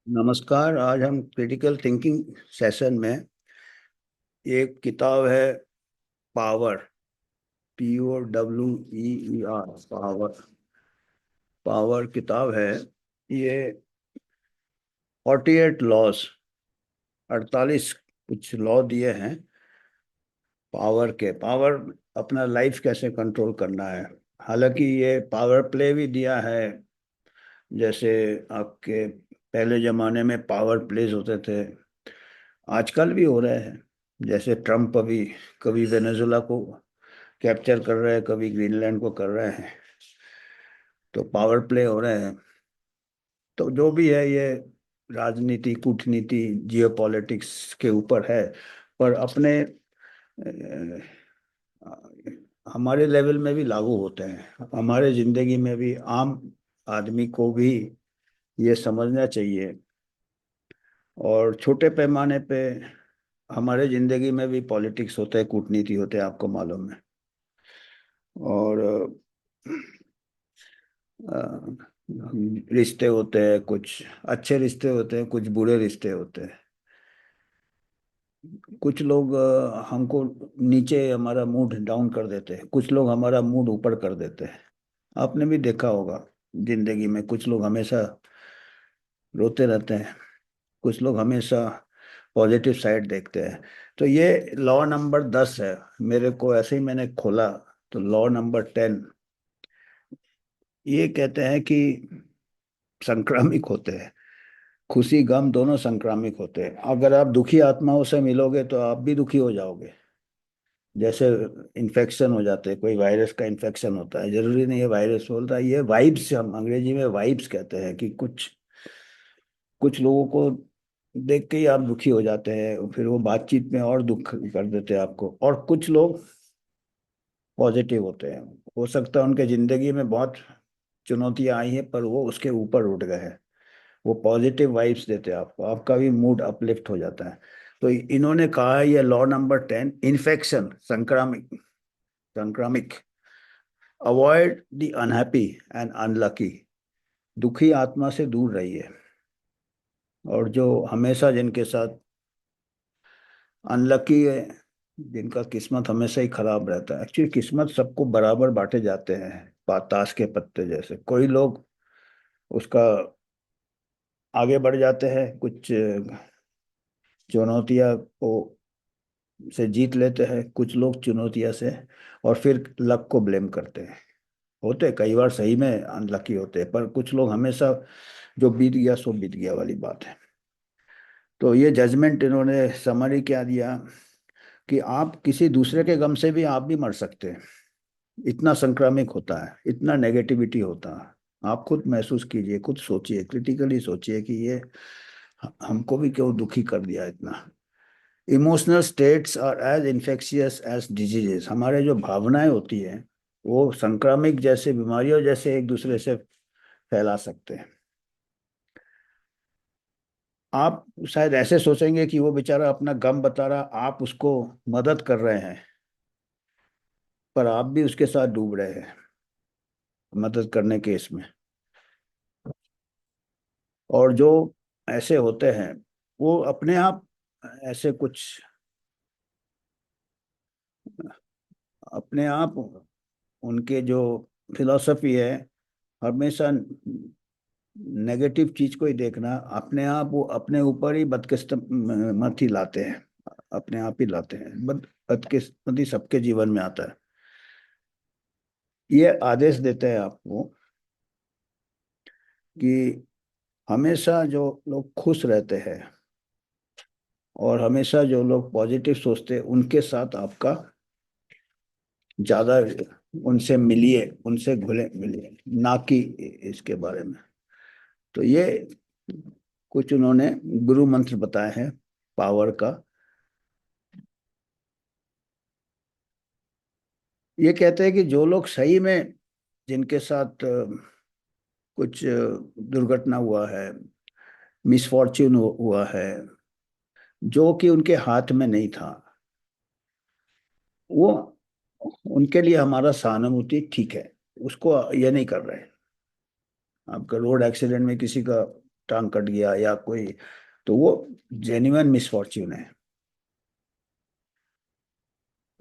नमस्कार। आज हम क्रिटिकल थिंकिंग सेशन में एक किताब है, पावर, POWER, पावर। पावर किताब है ये। 48 लॉज, 48 कुछ लॉ दिए हैं पावर के। पावर अपना लाइफ कैसे कंट्रोल करना है। हालांकि ये पावर प्ले भी दिया है। जैसे आपके पहले जमाने में पावर प्लेज होते थे, आजकल भी हो रहे हैं। जैसे ट्रम्प अभी कभी वेनेजुला को कैप्चर कर रहे हैं, कभी ग्रीनलैंड को कर रहे हैं, तो पावर प्ले हो रहे हैं। तो जो भी है ये राजनीति, कूटनीति, जियोपॉलिटिक्स के ऊपर है। पर अपने हमारे लेवल में भी लागू होते हैं, हमारे जिंदगी में भी आम आदमी को भी ये समझना चाहिए। और छोटे पैमाने पे हमारे जिंदगी में भी पॉलिटिक्स होते हैं, कूटनीति होते हैं, आपको मालूम है। और रिश्ते होते हैं, कुछ अच्छे रिश्ते होते हैं, कुछ बुरे रिश्ते होते हैं। कुछ लोग हमको नीचे, हमारा मूड डाउन कर देते हैं, कुछ लोग हमारा मूड ऊपर कर देते हैं। आपने भी देखा होगा जिंदगी में, कुछ लोग हमेशा रोते रहते हैं, कुछ लोग हमेशा पॉजिटिव साइड देखते हैं। तो ये लॉ नंबर 10 है। मेरे को ऐसे ही मैंने खोला तो लॉ नंबर 10 ये कहते हैं कि संक्रामिक होते हैं। खुशी गम दोनों संक्रामिक होते हैं। अगर आप दुखी आत्माओं से मिलोगे तो आप भी दुखी हो जाओगे। जैसे इन्फेक्शन हो जाते हैं, कोई वायरस का इन्फेक्शन होता है, जरूरी नहीं है वायरस बोलता है, ये वाइब्स, हम अंग्रेजी में वाइब्स कहते हैं कि कुछ कुछ लोगों को देख के ही आप दुखी हो जाते हैं, फिर वो बातचीत में और दुख कर देते हैं आपको। और कुछ लोग पॉजिटिव होते हैं, हो सकता है उनके जिंदगी में बहुत चुनौतियां आई हैं पर वो उसके ऊपर उठ गए हैं। वो पॉजिटिव वाइब्स देते हैं आपको, आपका भी मूड अपलिफ्ट हो जाता है। तो इन्होंने कहा है ये लॉ नंबर 10, इन्फेक्शन, संक्रामिक, संक्रामिक, avoid the unhappy and unlucky. दुखी आत्मा से दूर रहिए। और जो हमेशा जिनके साथ अनलकी है, जिनका किस्मत हमेशा ही खराब रहता है, एक्चुअली किस्मत सबको बराबर बांटे जाते हैं, ताश के पत्ते जैसे। कोई लोग उसका आगे बढ़ जाते हैं, कुछ चुनौतियां को से जीत लेते हैं, कुछ लोग चुनौतियां से और फिर लक को ब्लेम करते हैं। होते कई बार सही में अनलकी होते हैं, पर कुछ लोग हमेशा जो बीत गया सो बीत गया वाली बात है। तो ये जजमेंट इन्होंने समरी क्या दिया कि आप किसी दूसरे के गम से भी आप भी मर सकते हैं। इतना संक्रामक होता है, इतना नेगेटिविटी होता है। आप खुद महसूस कीजिए, खुद सोचिए, क्रिटिकली सोचिए कि ये हमको भी क्यों दुखी कर दिया इतना। Emotional states are as infectious as diseases. हमारे जो भावनाएं होती हैं वो संक्रामक जैसे, बीमारियों जैसे एक दूसरे से फैला सकते हैं। आप शायद ऐसे सोचेंगे कि वो बेचारा अपना गम बता रहा, आप उसको मदद कर रहे हैं, पर आप भी उसके साथ डूब रहे हैं मदद करने के इसमें। और जो ऐसे होते हैं वो अपने आप ऐसे कुछ अपने आप, उनके जो फिलॉसफी है हमेशा नेगेटिव चीज को ही देखना, अपने आप वो अपने ऊपर ही बदकिस्मती लाते हैं, अपने आप ही लाते हैं। बदकिस्मती सबके जीवन में आता है। ये आदेश देते हैं आपको कि हमेशा जो लोग खुश रहते हैं और हमेशा जो लोग पॉजिटिव सोचते हैं उनके साथ आपका ज्यादा, उनसे मिलिए, उनसे घुले मिलिए, ना कि इसके बारे में। तो ये कुछ उन्होंने गुरु मंत्र बताए हैं पावर का। ये कहते हैं कि जो लोग सही में, जिनके साथ कुछ दुर्घटना हुआ है, मिसफॉर्च्यून हुआ है, जो कि उनके हाथ में नहीं था, वो, उनके लिए हमारा सहानुभूति ठीक है। उसको ये नहीं कर रहे हैं। आपका रोड एक्सीडेंट में किसी का टांग कट गया या कोई, तो वो जेन्युइन मिसफॉर्च्यून है।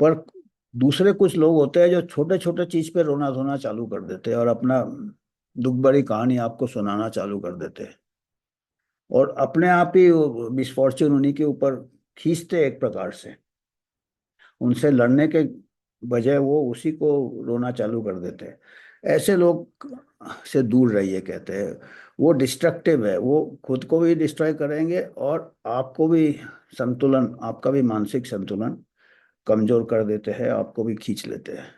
पर दूसरे कुछ लोग होते हैं जो छोटे छोटे चीज पे रोना धोना चालू कर देते हैं और अपना दुख भरी कहानी आपको सुनाना चालू कर देते हैं, और अपने आप ही मिसफॉर्च्यून उन्हीं के ऊपर खींचते हैं एक प्रकार से। उनसे लड़ने के बजाय वो उसी को रोना चालू कर देते हैं। ऐसे लोग से दूर रहिए कहते हैं। वो डिस्ट्रक्टिव है, वो खुद को भी डिस्ट्रॉय करेंगे और आपको भी, संतुलन, आपका भी मानसिक संतुलन कमजोर कर देते हैं, आपको भी खींच लेते हैं।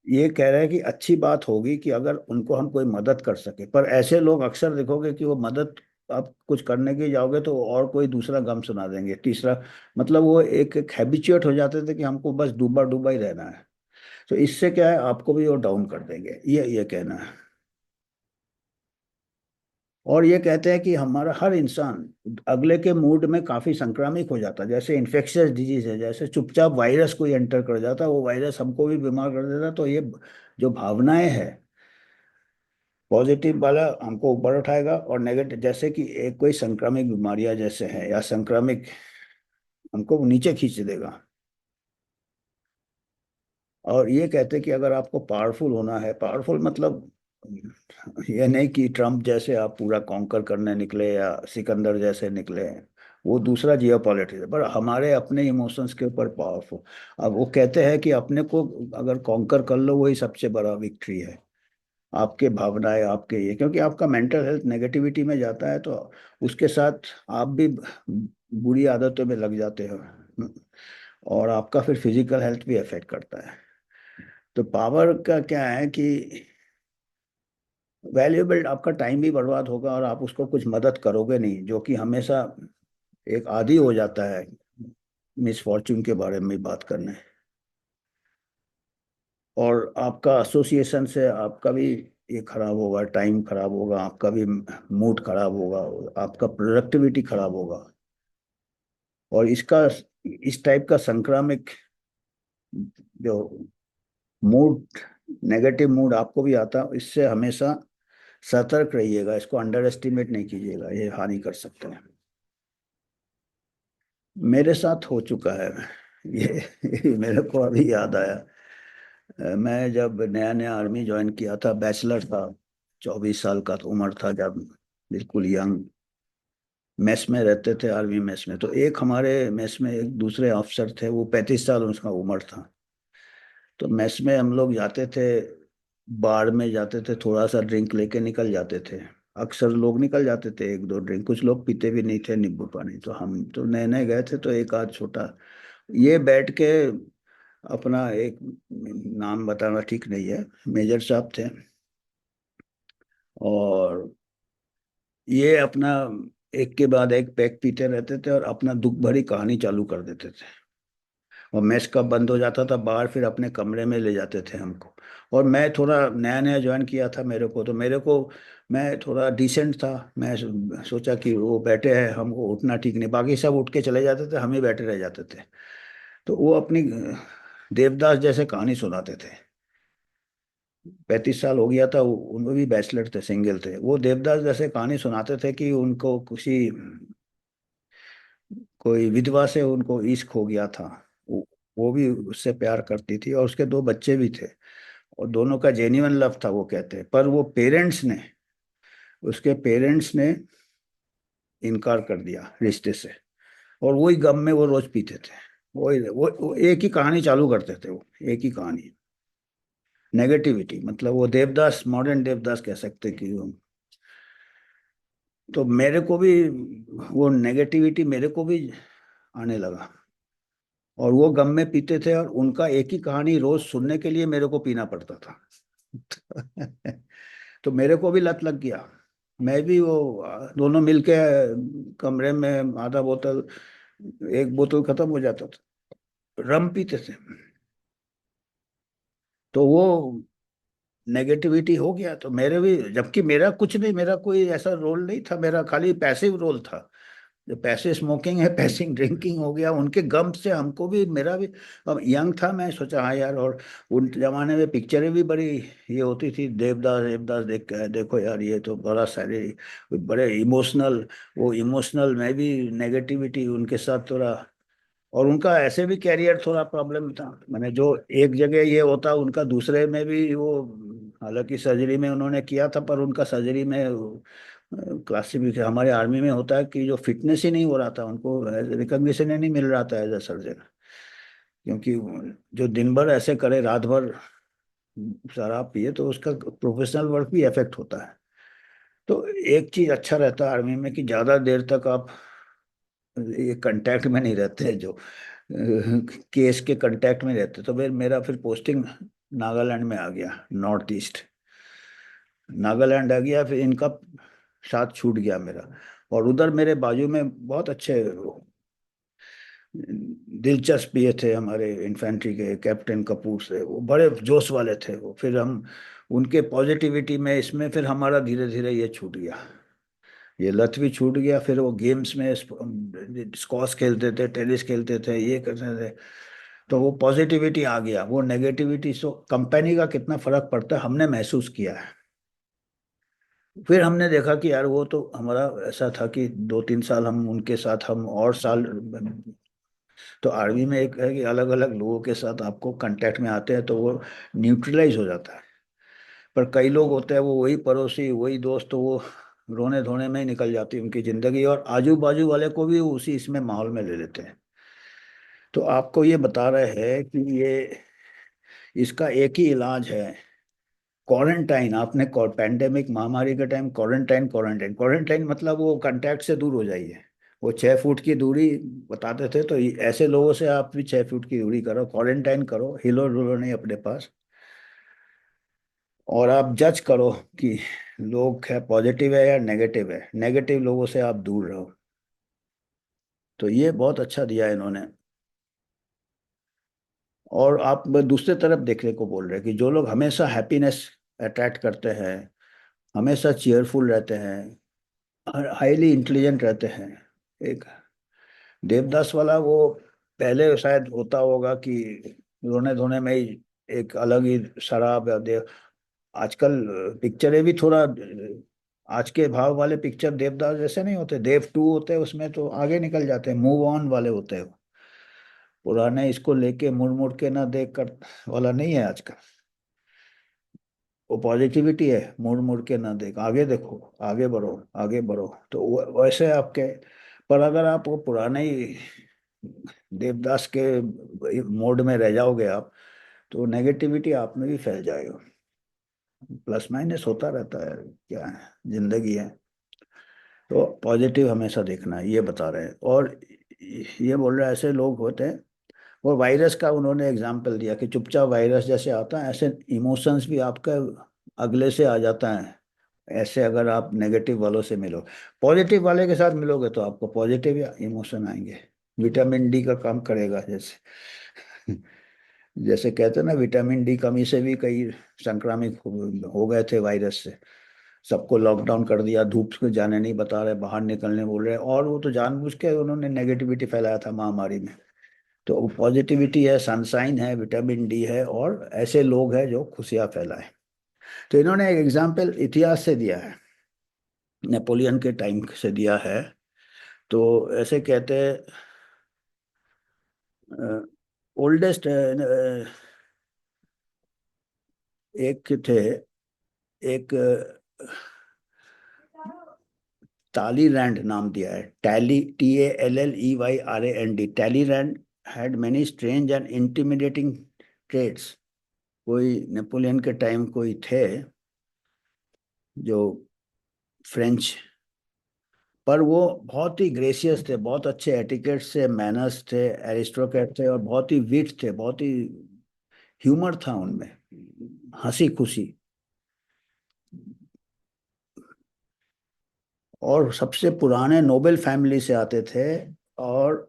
ये कह रहे हैं कि अच्छी बात होगी कि अगर उनको हम कोई मदद कर सके, पर ऐसे लोग अक्सर देखोगे कि वो मदद, आप कुछ करने के जाओगे तो और कोई दूसरा गम सुना देंगे, तीसरा, मतलब वो एक हैबिचुएट हो जाते थे कि हमको बस डूबा डूबा ही रहना है। तो इससे क्या है, आपको भी वो डाउन कर देंगे, ये कहना है। और ये कहते हैं कि हमारा हर इंसान अगले के मूड में काफी संक्रामिक हो जाता है, जैसे इन्फेक्शियस डिजीज है, जैसे चुपचाप वायरस कोई एंटर कर जाता, वो वायरस हमको भी बीमार कर देता। तो ये जो भावनाएं हैं, पॉजिटिव वाला हमको ऊपर उठाएगा, और नेगेटिव जैसे कि एक कोई संक्रामिक बीमारियां जैसे हैं या संक्रामिक, हमको नीचे खींच देगा। और ये कहते हैं कि अगर आपको पावरफुल होना है, पावरफुल मतलब ये नहीं कि ट्रम्प जैसे आप पूरा कॉन्कर करने निकले या सिकंदर जैसे निकले, वो दूसरा जियो पॉलिटिक्स है, पर हमारे अपने इमोशंस के ऊपर पावरफुल। अब वो कहते हैं कि अपने को अगर कॉन्कर कर लो, वही सबसे बड़ा विक्ट्री है। आपके भावनाएं, आपके ये, क्योंकि आपका मेंटल हेल्थ नेगेटिविटी में जाता है तो उसके साथ आप भी बुरी आदतों में लग जाते हो, और आपका फिर फिजिकल हेल्थ भी अफेक्ट करता है। तो पावर का क्या है कि वैल्यूएबल, आपका टाइम भी बर्बाद होगा और आप उसको कुछ मदद करोगे नहीं, जो कि हमेशा एक आदी हो जाता है मिसफॉर्चून के बारे में बात करने। और आपका एसोसिएशन से आपका भी ये खराब होगा, टाइम खराब होगा, आपका भी मूड खराब होगा, आपका प्रोडक्टिविटी खराब होगा। और इसका, इस टाइप का संक्रामिक जो मूड, नेगेटिव मूड आपको भी आता है, इससे हमेशा सतर्क रहिएगा, इसको अंडर एस्टिमेट नहीं कीजिएगा, ये हानि कर सकते हैं। मेरे साथ हो चुका है ये मेरे को अभी याद आया। मैं जब नया नया आर्मी ज्वाइन किया था, बैचलर था, 24 साल का तो उम्र था जब, बिल्कुल यंग। मेस में रहते थे, आर्मी मेस में, तो एक हमारे मेस में एक दूसरे ऑफिसर थे, वो 35 साल उसका उम्र था। तो मेस में हम लोग जाते थे, बार में जाते थे, थोड़ा सा ड्रिंक लेके निकल जाते थे। अक्सर लोग निकल जाते थे एक दो ड्रिंक, कुछ लोग पीते भी नहीं थे नींबू पानी। तो हम तो नए नए गए थे, तो एक आध छोटा ये बैठ के अपना एक, नाम बताना ठीक नहीं है, मेजर साहब थे, और ये अपना एक के बाद एक पैक पीते रहते थे और अपना दुख भरी कहानी चालू कर देते थे। और मैच कब बंद हो जाता था, बाहर फिर अपने कमरे में ले जाते थे हमको। और मैं थोड़ा नया नया ज्वाइन किया था, मेरे को मैं थोड़ा डिसेंट था। मैं सोचा कि वो बैठे हैं, हमको उठना ठीक नहीं, बाकी सब उठ के चले जाते थे, हम ही बैठे रह जाते थे। तो वो अपनी देवदास जैसे कहानी सुनाते थे। 35 साल हो गया था, उनमें भी बैचलर थे, सिंगल थे, वो देवदास जैसे कहानी सुनाते थे कि उनको किसी, कोई विधवा से उनको इश्क हो गया था। वो भी उससे प्यार करती थी और उसके दो बच्चे भी थे, और दोनों का जेन्युइन लव था वो कहते हैं, पर वो पेरेंट्स ने, उसके पेरेंट्स ने इनकार कर दिया रिश्ते से। और वही गम में वो रोज पीते थे, वो एक ही कहानी चालू करते थे, वो एक ही कहानी, नेगेटिविटी, मतलब वो देवदास, मॉडर्न देवदास कह सकते कि वो। तो मेरे को भी वो नेगेटिविटी मेरे को भी आने लगा, और वो गम में पीते थे, और उनका एक ही कहानी रोज सुनने के लिए मेरे को पीना पड़ता था। तो मेरे को भी लत लग गया। मैं भी वो दोनों मिलके कमरे में आधा बोतल, एक बोतल खत्म हो जाता था, रम पीते थे। तो वो नेगेटिविटी हो गया, तो मेरे भी, जबकि मेरा कुछ नहीं, मेरा कोई ऐसा रोल नहीं था, मेरा खाली पैसिव रोल था। जो पैसे स्मोकिंग है, पैसिंग ड्रिंकिंग हो गया, उनके गम से हमको भी, मेरा भी, अब यंग था मैं सोचा हाँ यार। और उन जमाने में पिक्चरें भी बड़ी ये होती थी, देवदास देवदास देख के देखो यार ये तो बड़ा सारे बड़े इमोशनल, वो इमोशनल में भी नेगेटिविटी उनके साथ थोड़ा। और उनका ऐसे भी कैरियर थोड़ा प्रॉब्लम था, मैंने जो एक जगह ये होता उनका दूसरे में भी वो, हालांकि सर्जरी में उन्होंने किया था, पर उनका सर्जरी में क्लासिफिकेशन हमारे आर्मी में होता है कि जो फिटनेस ही नहीं हो रहा था उनको, रिकग्निशन ही नहीं मिल रहा था एज ए सर्जन। क्योंकि जो दिन भर ऐसे करे, रात भर शराब पिए, तो उसका प्रोफेशनल वर्क भी इफेक्ट होता है। तो एक चीज अच्छा रहता है आर्मी में कि ज्यादा देर तक आप ये कांटेक्ट में नहीं रहते, जो केस के कांटेक्ट में रहते। तो फिर मेरा फिर पोस्टिंग नागालैंड में आ गया, नॉर्थ ईस्ट नागालैंड आ गया, फिर इनका साथ छूट गया मेरा। और उधर मेरे बाजू में बहुत अच्छे दिलचस्प ये थे हमारे इन्फेंट्री के कैप्टन कपूर से, वो बड़े जोश वाले थे वो। फिर हम उनके पॉजिटिविटी में इसमें फिर हमारा धीरे धीरे ये छूट गया, ये लत भी छूट गया। फिर वो गेम्स में स्क्वॉश खेलते थे, टेनिस खेलते थे, ये करते थे। तो वो पॉजिटिविटी आ गया, वो नेगेटिविटी सो कंपनी का कितना फर्क पड़ता है हमने महसूस किया है। फिर हमने देखा कि यार वो तो हमारा ऐसा था कि 2-3 साल हम उनके साथ, हम और साल। तो आर्मी में एक है कि अलग अलग लोगों के साथ आपको कांटेक्ट में आते हैं तो वो न्यूट्रलाइज हो जाता है। पर कई लोग होते हैं वो वही पड़ोसी वही दोस्त, तो वो रोने धोने में ही निकल जाती है उनकी जिंदगी, और आजू बाजू वाले को भी उसी इसमें माहौल में ले लेते हैं। तो आपको ये बता रहे हैं कि ये, इसका एक ही इलाज है, क्वारंटाइन। आपने पैंडेमिक महामारी के टाइम क्वारंटाइन क्वारंटाइन क्वारंटाइन मतलब वो कांटेक्ट से दूर हो जाइए। वो 6 फुट की दूरी बताते थे, तो ऐसे लोगों से आप भी 6 फुट की दूरी करो, क्वारंटाइन करो, हिलो डुलो नहीं अपने पास। और आप जज करो कि लोग है पॉजिटिव है या नेगेटिव है, नेगेटिव लोगों से आप दूर रहो। तो ये बहुत अच्छा दिया इन्होंने। और आप दूसरे तरफ देखने को बोल रहे हैं कि जो लोग हमेशा हैप्पीनेस अट्रैक्ट करते हैं, हमेशा चीयरफुल रहते हैं, हाईली इंटेलिजेंट रहते हैं। एक देवदास वाला वो पहले शायद होता होगा कि रोने धोने में ही एक अलग ही शराब या देव। आजकल पिक्चरें भी थोड़ा आज के भाव वाले पिक्चर देवदास जैसे नहीं होते, देव 2 होते हैं उसमें तो आगे निकल जाते हैं, मूव ऑन वाले होते हैं। पुराने इसको लेके मुड़ मुड़ के ना देख कर वाला नहीं है आजकल। वो पॉजिटिविटी है, मुड़ मुड़ के ना देख, आगे देखो, आगे बढ़ो, आगे बढ़ो। तो वैसे आपके, पर अगर आप वो पुराने ही देवदास के मोड में रह जाओगे आप, तो नेगेटिविटी आप में भी फैल जाएगा। प्लस माइनस होता रहता है, क्या है, जिंदगी है। तो पॉजिटिव हमेशा देखना है, ये बता रहे हैं। और ये बोल रहे हैं ऐसे लोग होते हैं। और वायरस का उन्होंने एग्जाम्पल दिया कि चुपचाप वायरस जैसे आता है, ऐसे इमोशंस भी आपका अगले से आ जाता है। ऐसे अगर आप नेगेटिव वालों से मिलो, पॉजिटिव वाले के साथ मिलोगे तो आपको पॉजिटिव इमोशन आएंगे। विटामिन डी का काम करेगा जैसे। जैसे कहते हैं ना, विटामिन डी कमी से भी कई संक्रामित हो गए थे वायरस से। सबको लॉकडाउन कर दिया, धूप से जाने नहीं बता रहे, बाहर निकलने बोल रहे, और वो तो जानबूझ के उन्होंने नेगेटिविटी फैलाया था महामारी में। तो पॉजिटिविटी है, सनसाइन है, विटामिन डी है, और ऐसे लोग हैं जो खुशियां फैलाएं। तो इन्होंने एक एग्जाम्पल इतिहास से दिया है, नेपोलियन के टाइम से दिया है। तो ऐसे कहते हैं, ओल्डेस्ट एक थे, एक टालीलैंड नाम दिया है, Talley, TALLEYRAND, Talleyrand had many strange and intimidating traits. कोई नेपोलियन के टाइम कोई थे जो फ्रेंच, पर वो बहुत ही ग्रेसियस थे, बहुत अच्छे एटिकेट से, मैनर्स थे, एरिस्टोक्रेट थे, और बहुत ही विट थे, बहुत ही ह्यूमर था उनमें, हंसी खुशी। और सबसे पुराने नोबेल फैमिली से आते थे। और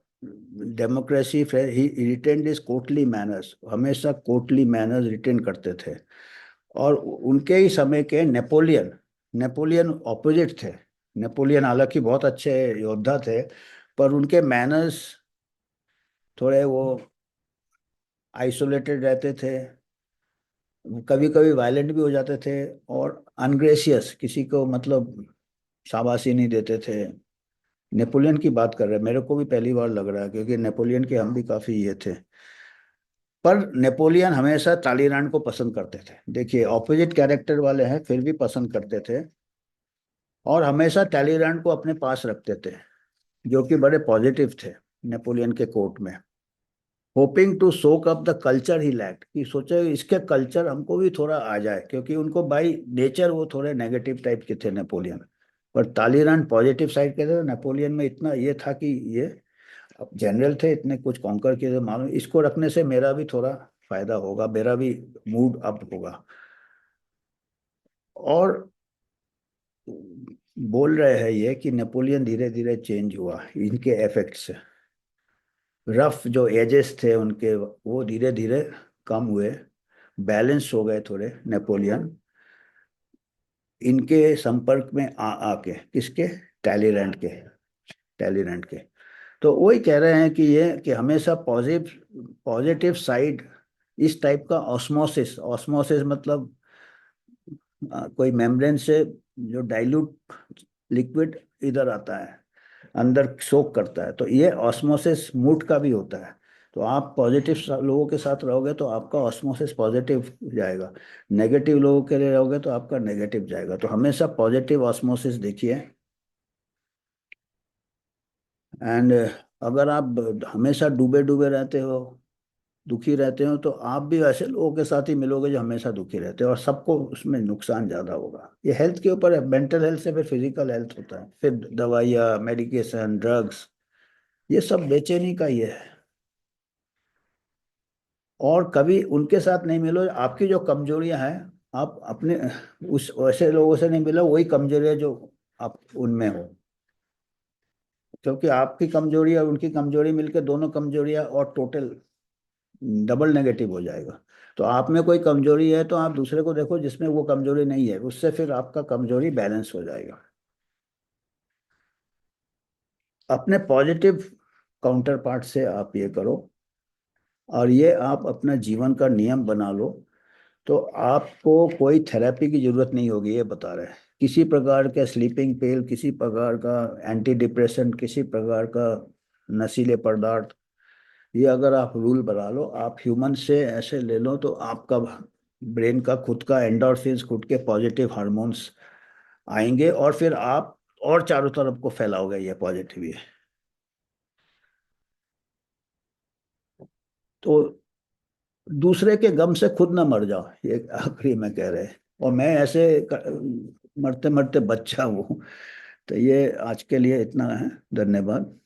democracy, he retained is courtly manners, हमेशा कोर्टली मैनर्स रिटेन करते थे। और उनके ही समय के नेपोलियन, नेपोलियन ऑपोजिट थे। नेपोलियन हालांकि बहुत अच्छे योद्धा थे, पर उनके मैनर्स थोड़े वो आइसोलेटेड रहते थे, कभी कभी वायलेंट भी हो जाते थे, और अनग्रेसियस, किसी को मतलब शाबाशी नहीं देते थे। नेपोलियन की बात कर रहे हैं, मेरे को भी पहली बार लग रहा है, क्योंकि नेपोलियन के हम भी काफी ये थे। पर नेपोलियन हमेशा तालीरान को पसंद करते थे, देखिए ऑपोजिट कैरेक्टर वाले हैं फिर भी पसंद करते थे, और हमेशा टैलीरान को अपने पास रखते थे, जो कि बड़े पॉजिटिव थे नेपोलियन के कोर्ट में। Hoping to soak up the culture he lacked, कि सोचे इसके कल्चर हमको भी थोड़ा आ जाए, क्योंकि उनको बाई नेचर वो थोड़े नेगेटिव टाइप के थे नेपोलियन। पर तालीरान पॉजिटिव साइड के थे। नेपोलियन में इतना ये था कि ये अब जनरल थे, इतने कुछ कॉन्कर किए थे, मालूम इसको रखने से मेरा भी थोड़ा फायदा होगा, मेरा भी मूड अप होगा। और बोल रहे हैं ये कि नेपोलियन धीरे धीरे चेंज हुआ इनके इफेक्ट से। रफ जो एजेस थे उनके वो धीरे धीरे कम हुए, बैलेंस हो गए थोड़े नेपोलियन, इनके संपर्क में आ आके, किसके, टैलीरेंट के, टैलीरेंट के। तो वही कह रहे हैं कि ये कि हमेशा पॉजिटिव पॉजिटिव साइड, इस टाइप का ऑस्मोसिस, ऑस्मोसिस मतलब कोई मेम्ब्रेन से जो डाइल्यूट लिक्विड इधर आता है, अंदर सोक करता है, तो ये ऑस्मोसिस मूड का भी होता है। तो आप पॉजिटिव लोगों के साथ रहोगे तो आपका ऑस्मोसिस पॉजिटिव जाएगा, नेगेटिव लोगों के लिए रहोगे तो आपका नेगेटिव जाएगा। तो हमेशा पॉजिटिव ऑस्मोसिस देखिए। एंड अगर आप हमेशा डूबे डूबे रहते हो, दुखी रहते हो, तो आप भी वैसे लोगों के साथ ही मिलोगे जो हमेशा दुखी रहते हो, और सबको उसमें नुकसान ज्यादा होगा। ये हेल्थ के ऊपर है, मेंटल हेल्थ से फिर फिजिकल हेल्थ होता है, फिर दवाइयाँ, मेडिकेशन, ड्रग्स, ये सब बेचैनी का ही है। और कभी उनके साथ नहीं मिलो, आपकी जो कमजोरियां हैं, आप अपने उस वैसे लोगों से नहीं मिलो, वही कमजोरियां जो आप उनमें हो, क्योंकि आपकी कमजोरी और उनकी कमजोरी मिलकर दोनों कमजोरियां और टोटल डबल नेगेटिव हो जाएगा। तो आप में कोई कमजोरी है तो आप दूसरे को देखो जिसमें वो कमजोरी नहीं है, उससे फिर आपका कमजोरी बैलेंस हो जाएगा। अपने पॉजिटिव काउंटर पार्ट से आप ये करो, और ये आप अपना जीवन का नियम बना लो, तो आपको कोई थेरेपी की जरूरत नहीं होगी, ये बता रहे हैं। किसी प्रकार का स्लीपिंग पिल, किसी प्रकार का एंटी डिप्रेशन, किसी प्रकार का नशीले पदार्थ, ये अगर आप रूल बना लो, आप ह्यूमन से ऐसे ले लो, तो आपका ब्रेन का खुद का एंडोर्फिन्स, खुद के पॉजिटिव हार्मोन्स आएंगे, और फिर आप और चारों तरफ को फैलाओगे ये पॉजिटिव ये। तो दूसरे के गम से खुद ना मर जाओ, ये आखिरी में कह रहे हैं। और मैं ऐसे मरते मरते बच्चा हूँ। तो ये आज के लिए इतना है, धन्यवाद।